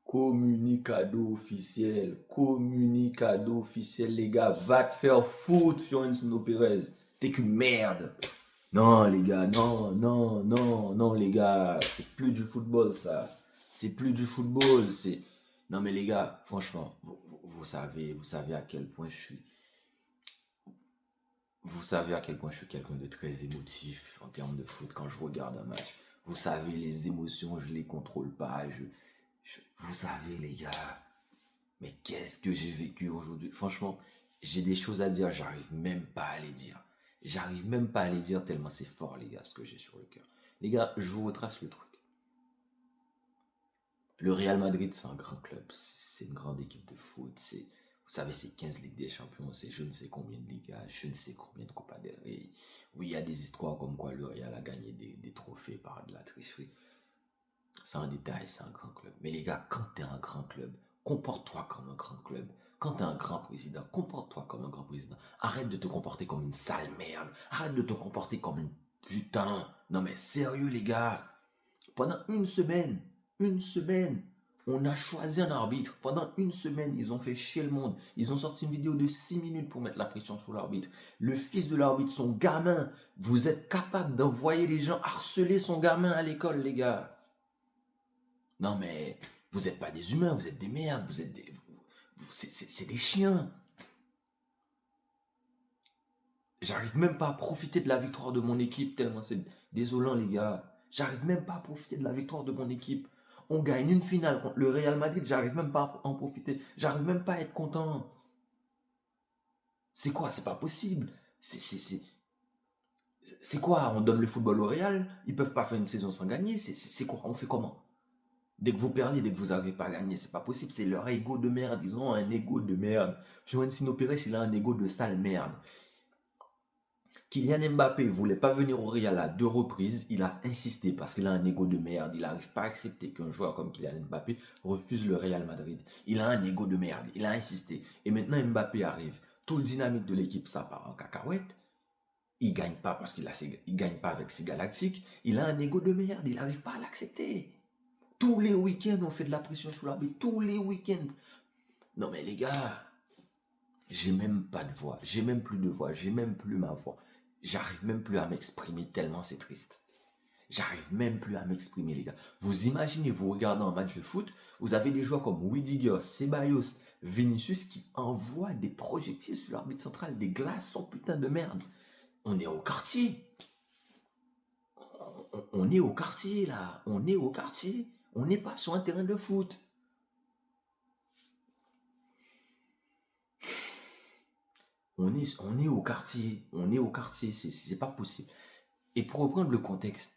Communicado officiel, les gars. Va te faire foutre, Florentino Pérez. T'es qu'une merde. Non, les gars, non, non, non, non, les gars. C'est plus du football, ça. C'est plus du football. Non, mais les gars, franchement, vous savez à quel point je suis. Vous savez à quel point je suis quelqu'un de très émotif en termes de foot quand je regarde un match. Vous savez, les émotions, je les contrôle pas. Vous savez, les gars. Mais qu'est-ce que j'ai vécu aujourd'hui? Franchement, j'ai des choses à dire, j'arrive même pas à les dire. J'arrive même pas à les dire tellement c'est fort, les gars, ce que j'ai sur le cœur. Les gars, je vous retrace le truc. Le Real Madrid, c'est un grand club, c'est une grande équipe de foot. Vous savez, c'est 15 Ligues des Champions, c'est je ne sais combien de Ligas, je ne sais combien de Copa del Rey. Oui, il y a des histoires comme quoi le Real a gagné des trophées par de la tricherie. C'est un détail, c'est un grand club. Mais les gars, quand t'es un grand club, comporte-toi comme un grand club. Quand t'es un grand président, comporte-toi comme un grand président. Arrête de te comporter comme une sale merde. Arrête de te comporter comme une putain. Non mais sérieux les gars. Pendant une semaine, on a choisi un arbitre. Pendant une semaine, ils ont fait chier le monde. Ils ont sorti une vidéo de 6 minutes pour mettre la pression sur l'arbitre. Le fils de l'arbitre, son gamin. Vous êtes capable d'envoyer les gens harceler son gamin à l'école, les gars. Non mais vous n'êtes pas des humains, vous êtes des merdes, c'est des chiens. J'arrive même pas à profiter de la victoire de mon équipe tellement c'est désolant les gars. J'arrive même pas à profiter de la victoire de mon équipe. On gagne une finale contre le Real Madrid, j'arrive même pas à en profiter. J'arrive même pas à être content. C'est quoi? C'est pas possible. C'est quoi? On donne le football au Real? Ils peuvent pas faire une saison sans gagner? C'est quoi? On fait comment? Dès que vous perdez, dès que vous n'arrivez pas à gagner, c'est pas possible. C'est leur ego de merde. Ils ont un ego de merde. Florentino Pérez, il a un ego de sale merde. Kylian Mbappé ne voulait pas venir au Real à 2 reprises. Il a insisté parce qu'il a un ego de merde. Il n'arrive pas à accepter qu'un joueur comme Kylian Mbappé refuse le Real Madrid. Il a un ego de merde. Il a insisté. Et maintenant, Mbappé arrive. Tout le dynamique de l'équipe, ça part en cacahuète. Il gagne pas parce il gagne pas avec ses Galactiques. Il a un ego de merde. Il n'arrive pas à l'accepter. Tous les week-ends, on fait de la pression sur l'arbitre. Tous les week-ends. Non mais les gars, j'ai même pas de voix. J'ai même plus de voix. J'ai même plus ma voix. J'arrive même plus à m'exprimer tellement c'est triste. J'arrive même plus à m'exprimer les gars. Vous imaginez, vous regardez un match de foot, vous avez des joueurs comme Rudiger, Ceballos, Vinicius qui envoient des projectiles sur l'arbitre central, des glaçons putain de merde. On est au quartier. On est au quartier là. On est au quartier. On n'est pas sur un terrain de foot. On est au quartier, c'est pas possible. Et pour reprendre le contexte,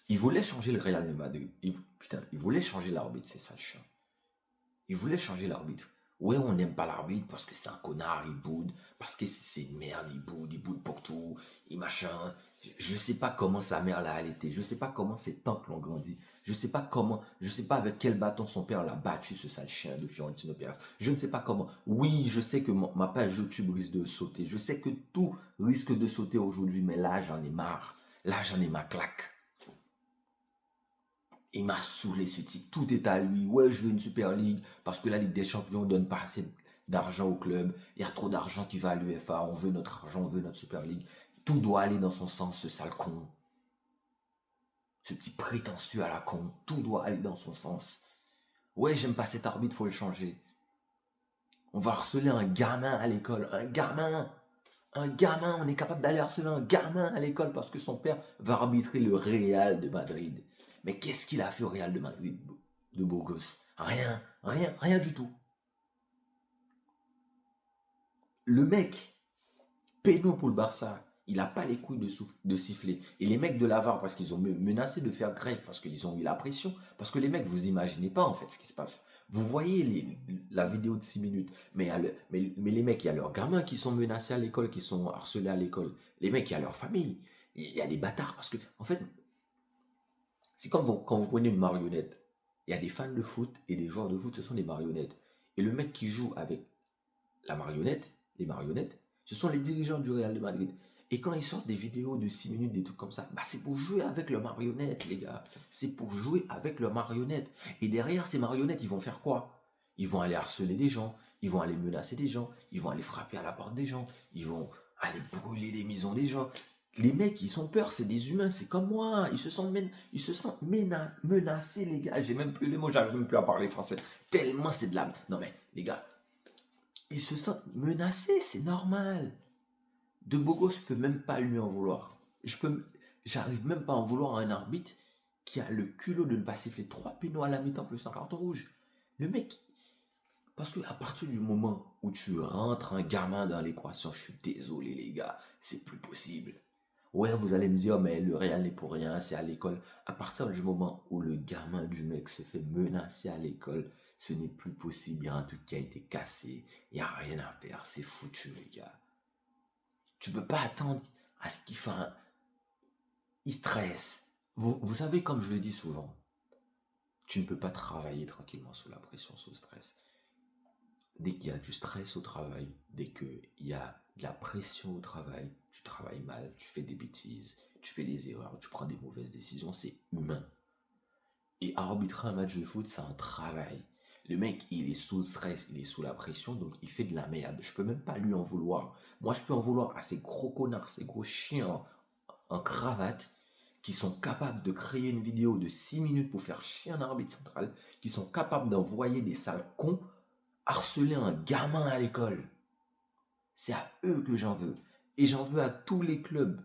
il voulait changer le Real de Madrid. Putain, il voulait changer l'arbitre, c'est ça le chien. Il voulait changer l'arbitre. Ouais, on n'aime pas l'arbitre parce que c'est un connard, il boude, parce que c'est une merde, il boude pour tout, il machin. Je sais pas comment sa mère l'a allaité, je sais pas comment ses tantes l'ont grandi, je sais pas avec quel bâton son père l'a battu, ce sale chien de Fiorentino Pérez. Je ne sais pas comment. Oui, je sais que ma page YouTube risque de sauter, je sais que tout risque de sauter aujourd'hui, mais là j'en ai marre. Là j'en ai ma claque. Il m'a saoulé ce type. Tout est à lui. Ouais, je veux une Super League parce que la Ligue des Champions ne donne pas assez d'argent au club. Il y a trop d'argent qui va à l'UEFA. On veut notre argent, on veut notre Super League. Tout doit aller dans son sens, ce sale con. Ce petit prétentieux à la con. Tout doit aller dans son sens. Ouais, j'aime pas cet arbitre, faut le changer. On va harceler un gamin à l'école. Un gamin. Un gamin. On est capable d'aller harceler un gamin à l'école parce que son père va arbitrer le Real de Madrid. Mais qu'est-ce qu'il a fait au Real de Madrid de beau gosse? Rien, rien, rien du tout. Le mec, péno pour le Barça, il n'a pas les couilles de siffler. Et les mecs de l'Avar, parce qu'ils ont menacé de faire grève, parce qu'ils ont eu la pression, parce que les mecs, vous imaginez pas en fait ce qui se passe. Vous voyez la vidéo de 6 minutes, mais les mecs, il y a leurs gamins qui sont menacés à l'école, qui sont harcelés à l'école. Les mecs, il y a leur famille. Il y a des bâtards, parce que, en fait, c'est comme quand vous prenez une marionnette. Il y a des fans de foot et des joueurs de foot, ce sont des marionnettes. Et le mec qui joue avec la marionnette, les marionnettes, ce sont les dirigeants du Real de Madrid. Et quand ils sortent des vidéos de 6 minutes, des trucs comme ça, bah c'est pour jouer avec leurs marionnettes, les gars. C'est pour jouer avec leurs marionnettes. Et derrière ces marionnettes, ils vont faire quoi? Ils vont aller harceler des gens, ils vont aller menacer des gens, ils vont aller frapper à la porte des gens, ils vont aller brûler les maisons des gens. Les mecs, ils ont peur, c'est des humains, c'est comme moi. Ils se sentent menacés, les gars. J'ai même plus les mots, j'arrive même plus à parler français. Tellement c'est de la... Non mais, les gars, ils se sentent menacés, c'est normal. De Bogo, je peux même pas lui en vouloir. J'arrive même pas à en vouloir à un arbitre qui a le culot de ne pas siffler 3 pénaux à la mi-temps plus un carton rouge. Le mec, parce que à partir du moment où tu rentres un gamin dans l'équation, je suis désolé les gars, c'est plus possible. Ouais, vous allez me dire, mais le Real n'est pour rien, c'est à l'école. À partir du moment où le gamin du mec se fait menacer à l'école, ce n'est plus possible. Il y a un truc qui a été cassé. Il n'y a rien à faire. C'est foutu, les gars. Tu peux pas attendre à ce qu'il fasse. Il stresse. Vous savez, comme je le dis souvent, tu ne peux pas travailler tranquillement sous la pression, sous le stress. Dès qu'il y a du stress au travail, dès qu'il y a de la pression au travail, tu travailles mal, tu fais des bêtises, tu fais des erreurs, tu prends des mauvaises décisions, c'est humain. Et arbitrer un match de foot, c'est un travail. Le mec, il est sous le stress, il est sous la pression, donc il fait de la merde. Je peux même pas lui en vouloir. Moi, je peux en vouloir à ces gros connards, ces gros chiens en cravate, qui sont capables de créer une vidéo de 6 minutes pour faire chier un arbitre central, qui sont capables d'envoyer des sales cons harceler un gamin à l'école. C'est à eux que j'en veux. Et j'en veux à tous les clubs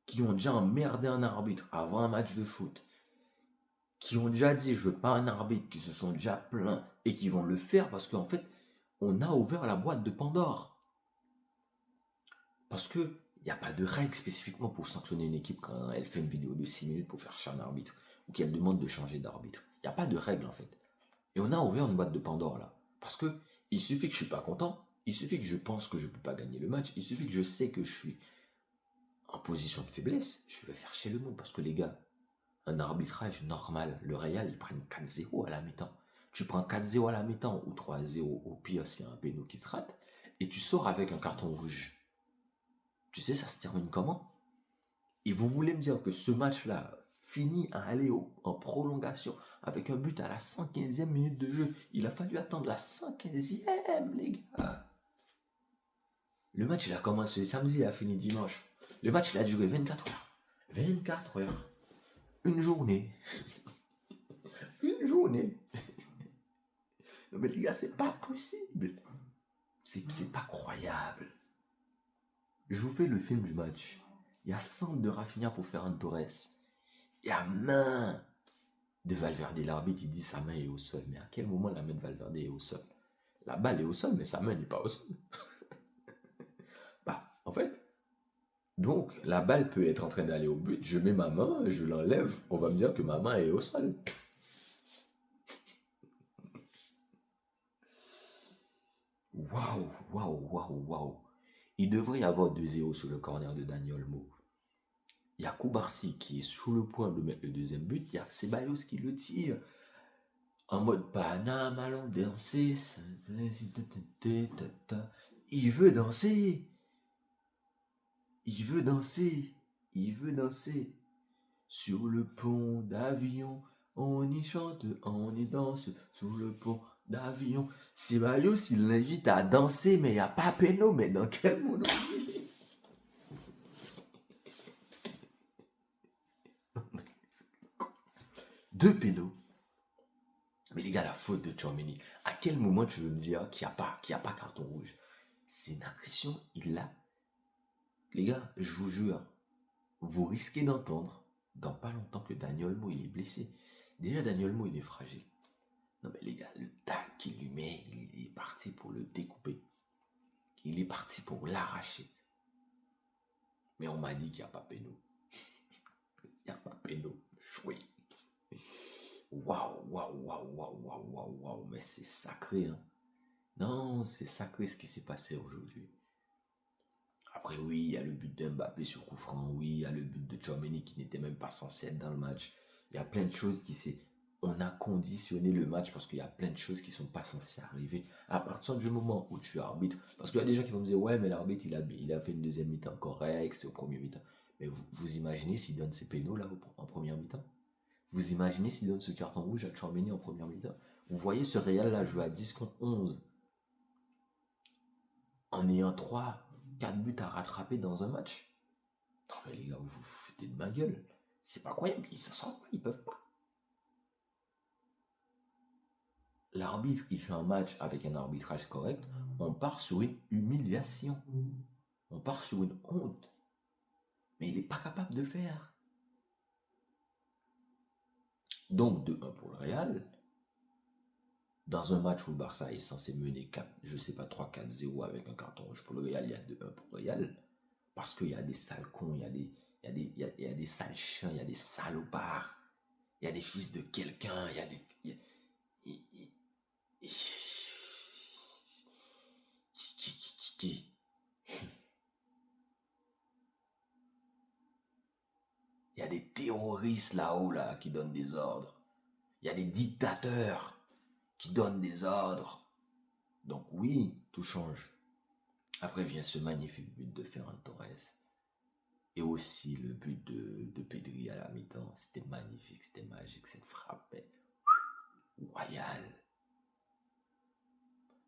qui ont déjà emmerdé un arbitre avant un match de foot, qui ont déjà dit je veux pas un arbitre, qui se sont déjà plaints et qui vont le faire parce qu'en fait, on a ouvert la boîte de Pandore. Parce que il n'y a pas de règle spécifiquement pour sanctionner une équipe quand elle fait une vidéo de 6 minutes pour faire chier un arbitre ou qu'elle demande de changer d'arbitre. Il n'y a pas de règle en fait. Et on a ouvert une boîte de Pandore là. Parce que il suffit que je suis pas content, il suffit que je pense que je peux pas gagner le match, il suffit que je sais que je suis en position de faiblesse, je vais faire chier le monde. Parce que les gars, un arbitrage normal, le Real, ils prennent 4-0 à la mi-temps. Tu prends 4-0 à la mi-temps ou 3-0 au pire s'il y a un péno qui se rate, et tu sors avec un carton rouge. Tu sais, ça se termine comment? Et vous voulez me dire que ce match-là finit à aller en prolongation avec un but à la 115e minute de jeu. Il a fallu attendre la 115e, les gars. Le match, il a commencé samedi, il a fini dimanche. Le match, il a duré 24 heures. 24 heures. Une journée. Une journée. Non mais les gars, c'est pas possible. C'est pas croyable. Je vous fais le film du match. Il y a centre de Rafinha pour Ferran Torres. Il y a main de Valverde. L'arbitre, il dit sa main est au sol. Mais à quel moment la main de Valverde est au sol? La balle est au sol, mais sa main n'est pas au sol. Bah, en fait, donc la balle peut être en train d'aller au but. Je mets ma main, je l'enlève. On va me dire que ma main est au sol. Waouh, waouh, waouh, waouh. Il devrait y avoir 2-0 sur le corner de Daniel Mo. Il y a Koubarsi qui est sur le point de mettre le deuxième but. Il y a Ceballos qui le tire. En mode Panama, allons danser. Il veut danser. Il veut danser. Il veut danser. Sur le pont d'avion, on y chante, on y danse. Sur le pont d'avion. Ceballos, il l'invite à danser, mais il n'y a pas péno. Mais dans quel monde on vit? Deux pénaux. Mais les gars, la faute de Tchouaméni, à quel moment tu veux me dire qu'il y a pas carton rouge? C'est une agression, il l'a. Les gars, je vous jure, vous risquez d'entendre dans pas longtemps que Daniel Mo, il est blessé. Déjà, Daniel Mo, il est fragile. Non mais les gars, le tag qu'il lui met, il est parti pour le découper. Il est parti pour l'arracher. Mais on m'a dit qu'il n'y a pas péno. Il n'y a pas péno. Chouette. Waouh, waouh, waouh, waouh, waouh, waouh, waouh. Mais c'est sacré, hein. Non, c'est sacré ce qui s'est passé aujourd'hui. Après, oui, il y a le but d'Mbappé sur coup franc. Oui, il y a le but de Tchouaméni qui n'était même pas censé être dans le match. Il y a plein de choses qui s'est... on a conditionné le match parce qu'il y a plein de choses qui sont pas censées arriver. À partir du moment où tu arbitres, parce qu'il y a des gens qui vont me dire, ouais, mais l'arbitre, il a fait une deuxième mi-temps correcte, c'est au premier mi-temps. Mais vous imaginez s'il donne ses pénaux là en première mi-temps? Vous imaginez s'il donne ce carton rouge à Tchouaméni en première mi-temps? Vous voyez ce Real là jouer à 10 contre 11 en ayant 3, 4 buts à rattraper dans un match? Non mais les gars, vous vous foutez de ma gueule. C'est pas croyable, ils s'en sortent pas, ils peuvent pas. L'arbitre, il fait un match avec un arbitrage correct, on part sur une humiliation. On part sur une honte. Mais il n'est pas capable de le faire. Donc, 2-1 pour le Real. Dans un match où le Barça est censé mener 4, je sais pas, 3-4-0 avec un carton rouge pour le Real, il y a 2-1 pour le Real. Parce qu'il y a des sales cons, il y a des sales chiens, il y a des salopards, il y a des fils de quelqu'un, il y a des... Qui Il y a des terroristes là-haut là, qui donnent des ordres. Il y a des dictateurs qui donnent des ordres. Donc oui, tout change. Après vient ce magnifique but de Ferran Torres. Et aussi le but de Pedri à la mi-temps. C'était magnifique, c'était magique, cette frappe royale.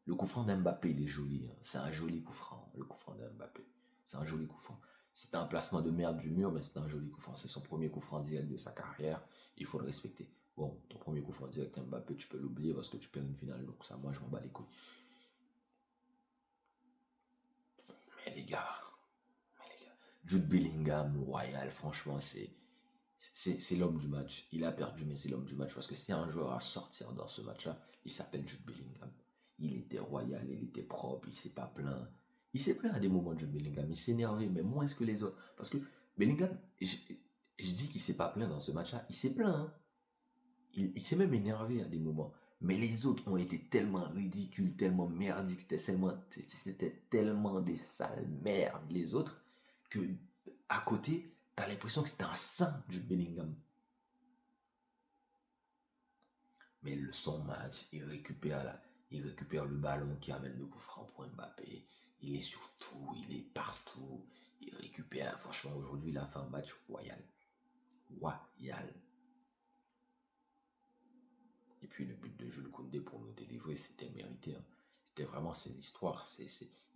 Le coup franc d'Mbappé, il est joli. Hein. C'est un joli coup franc, le coup franc d'Mbappé. C'est un joli coup franc. C'était un placement de merde du mur, mais c'était un joli coup franc. C'est son premier coup franc direct de sa carrière. Il faut le respecter. Bon, ton premier coup franc direct Mbappé, tu peux l'oublier parce que tu perds une finale. Donc ça, moi, je m'en bats les couilles. Mais les gars, Jude Bellingham, royal, franchement, c'est l'homme du match. Il a perdu, mais c'est l'homme du match. Parce que s'il y a un joueur à sortir dans ce match-là, il s'appelle Jude Bellingham. Il était royal, il était propre, il s'est pas plaint. Il s'est plaint à des moments, Jude Bellingham. Il s'est énervé, mais moins que les autres. Parce que Bellingham, je dis qu'il s'est pas plaint dans ce match-là. Il s'est plaint. Hein. Il s'est même énervé à des moments. Mais les autres ont été tellement ridicules, tellement merdiques. C'était tellement des sales merdes, les autres, que à côté, t'as l'impression que c'était un saint, Jude Bellingham. Mais son match, il récupère le ballon qui amène le coup franc pour Mbappé. Il est sur tout, il est partout. Il récupère. Franchement, aujourd'hui, il a fait un match royal. Royal. Et puis le but de Jules Koundé pour nous délivrer, c'était mérité. Hein. C'était vraiment, c'est l'histoire.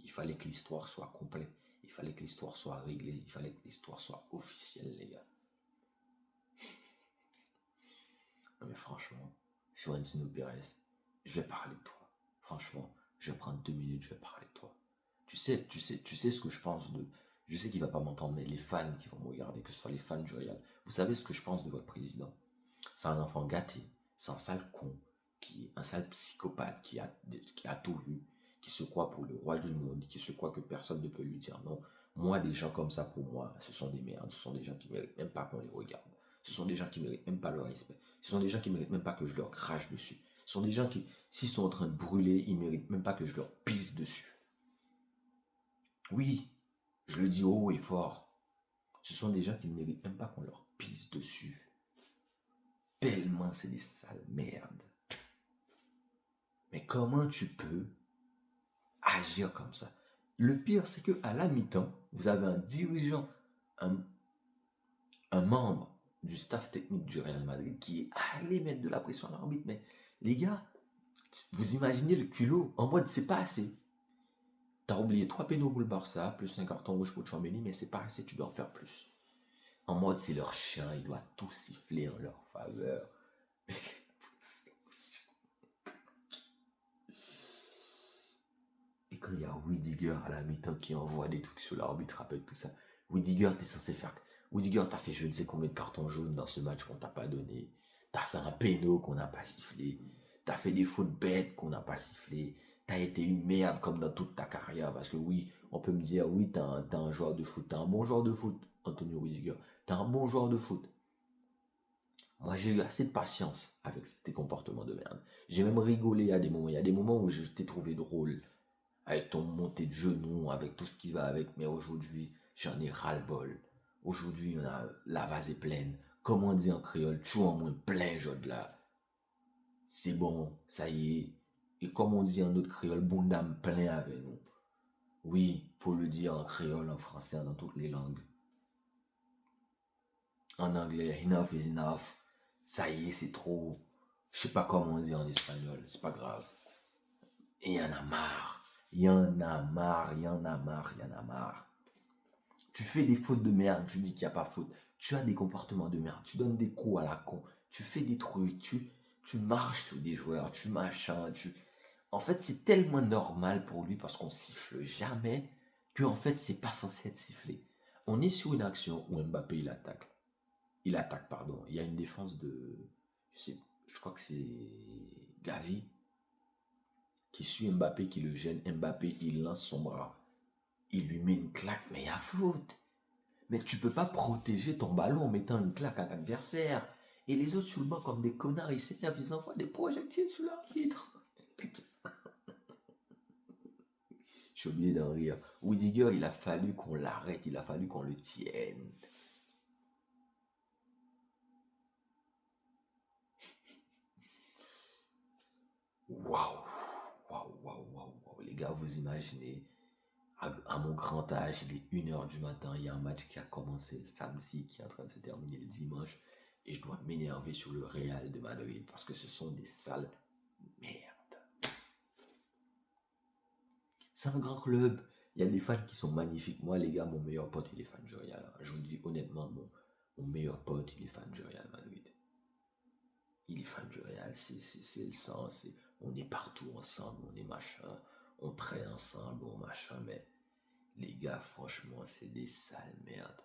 Il fallait que l'histoire soit complète. Il fallait que l'histoire soit réglée. Il fallait que l'histoire soit officielle, les gars. Non mais franchement, Florentino Pérez, je vais parler de toi. Franchement, je vais prendre 2 minutes, je vais parler de toi. Tu sais ce que je pense de... Je sais qu'il va pas m'entendre, mais les fans qui vont me regarder, que ce soit les fans du Real, vous savez ce que je pense de votre président. C'est un enfant gâté, c'est un sale con, un sale psychopathe qui a tout vu, qui se croit pour le roi du monde, qui se croit que personne ne peut lui dire non. Moi, des gens comme ça, pour moi, ce sont des merdes, ce sont des gens qui ne méritent même pas qu'on les regarde. Ce sont des gens qui ne méritent même pas le respect. Ce sont des gens qui ne méritent même pas que je leur crache dessus. Ce sont des gens qui, s'ils sont en train de brûler, ils ne méritent même pas que je leur pisse dessus. Oui, je le dis haut et fort. Ce sont des gens qui ne méritent même pas qu'on leur pisse dessus. Tellement c'est des sales merdes. Mais comment tu peux agir comme ça? Le pire, c'est qu'à la mi-temps, vous avez un dirigeant, un membre du staff technique du Real Madrid qui est allé mettre de la pression à l'arbitre. Mais les gars, vous imaginez le culot en mode c'est pas assez. T'as oublié 3 pénaux pour le Barça, plus un carton rouge pour Tchouaméni, mais c'est pas assez, tu dois en faire plus. En mode c'est leur chien, il doit tout siffler en leur faveur. Et quand il y a Rudiger à la mi-temps qui envoie des trucs sur l'arbitre, rappelle tout ça. Rudiger, t'es censé faire. Rudiger, t'as fait je ne sais combien de cartons jaunes dans ce match qu'on t'a pas donné. T'as fait un péno qu'on n'a pas sifflé. T'as fait des fautes bêtes qu'on n'a pas sifflé. T'as été une merde comme dans toute ta carrière. Parce que oui, on peut me dire, oui, t'as un joueur de foot. T'as un bon joueur de foot, Antonio Rudiger. T'as un bon joueur de foot. Moi, j'ai eu assez de patience avec tes comportements de merde. J'ai même rigolé à des moments. Il y a des moments où je t'ai trouvé drôle avec ton montée de genoux, avec tout ce qui va avec. Mais aujourd'hui, j'en ai ras-le-bol. Aujourd'hui, la vase est pleine. Comme on dit en créole, tu en moins plein, Jod là. c'est bon, ça y est. Et comme on dit en notre créole, Bundam plein avec nous. Oui, faut le dire en créole, en français, dans toutes les langues. En anglais, enough is enough. Ça y est, c'est trop. Je sais pas comment on dit en espagnol, c'est pas grave. Et il y en a marre. Il y en a marre, il y en a marre, il y en a marre. Tu fais des fautes de merde, tu dis qu'il n'y a pas faute. Tu as des comportements de merde, tu donnes des coups à la con. Tu fais des trucs, tu marches sur des joueurs, tu machins, En fait, c'est tellement normal pour lui parce qu'on siffle jamais que en fait, c'est pas censé être sifflé. On est sur une action où Mbappé il attaque. Il attaque, pardon. Il y a une défense de. Je crois que c'est Gavi qui suit Mbappé, qui le gêne. Mbappé, il lance son bras. Il lui met une claque, mais il y a faute. Mais tu peux pas protéger ton ballon en mettant une claque à l'adversaire. Et les autres sur le banc, comme des connards, ils s'énervent, ils envoient des projectiles sur l'arbitre. Je suis obligé d'en rire. Whidiger, il a fallu qu'on l'arrête, il a fallu qu'on le tienne. Waouh, waouh, waouh, waouh, waouh. Les gars, vous imaginez, à mon grand âge, il est 1h du matin, il y a un match qui a commencé le samedi, qui est en train de se terminer le dimanche, et je dois m'énerver sur le Real de Madrid, parce que ce sont des sales merdes. C'est un grand club. Il y a des fans qui sont magnifiques. Moi, les gars, mon meilleur pote, il est fan du Real. Je vous le dis honnêtement, mon meilleur pote, il est fan du Real Madrid. Il est fan du Real. C'est le sang. On est partout ensemble. On est machin. On traîne ensemble. On machin. Mais les gars, franchement, c'est des sales merdes.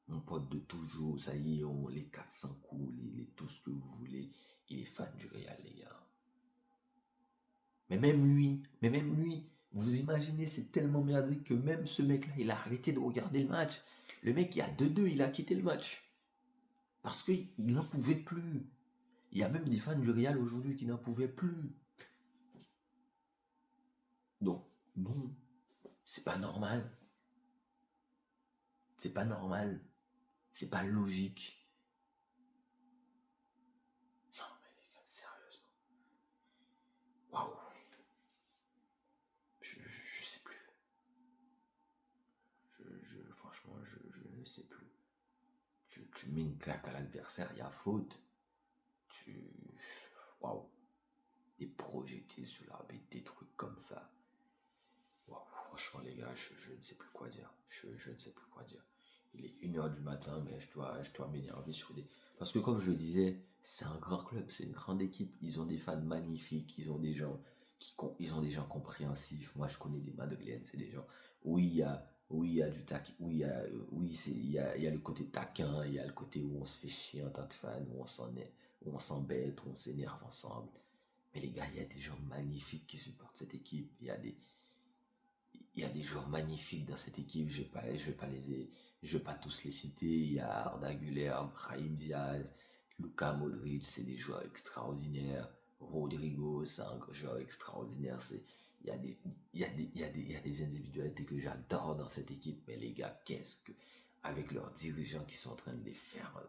Mon pote de toujours, ça y est, les 400 coups, tout ce que vous voulez. Il est fan du Real, les gars. Mais même lui, vous imaginez, c'est tellement merdique que même ce mec-là, il a arrêté de regarder le match. Le mec, il y a 2-2, il a quitté le match. Parce qu'il n'en pouvait plus. Il y a même des fans du Real aujourd'hui qui n'en pouvaient plus. Donc, bon, c'est pas normal. C'est pas normal. C'est pas logique. Non, mais les gars, sérieusement. Waouh. Je sais plus. Franchement, je ne sais plus. Tu mets une claque à l'adversaire, il y a faute. Waouh. Des projectiles sur l'arbitre, des trucs comme ça. Waouh. Franchement, les gars, je ne sais plus quoi dire. Je ne sais plus quoi dire. Il est 1h du matin, mais je dois m'énerver sur des. Parce que, comme je le disais, c'est un grand club, c'est une grande équipe. Ils ont des fans magnifiques, ils ont des gens ils ont des gens compréhensifs. Moi, je connais des Madeleines, c'est des gens. Oui, il y a du tac, oui, il y a le côté taquin, il y a le côté où on se fait chier en tant que fan, où on s'embête, où on s'énerve ensemble. Mais les gars, il y a des gens magnifiques qui supportent cette équipe. Il y a des joueurs magnifiques dans cette équipe. Je vais pas tous les citer. Il y a Arda Güler, Brahim Diaz, Luka Modric, c'est des joueurs extraordinaires. Rodrigo, c'est un joueur extraordinaire. Il y a des individualités que j'adore dans cette équipe. Mais les gars, avec leurs dirigeants qui sont en train de les faire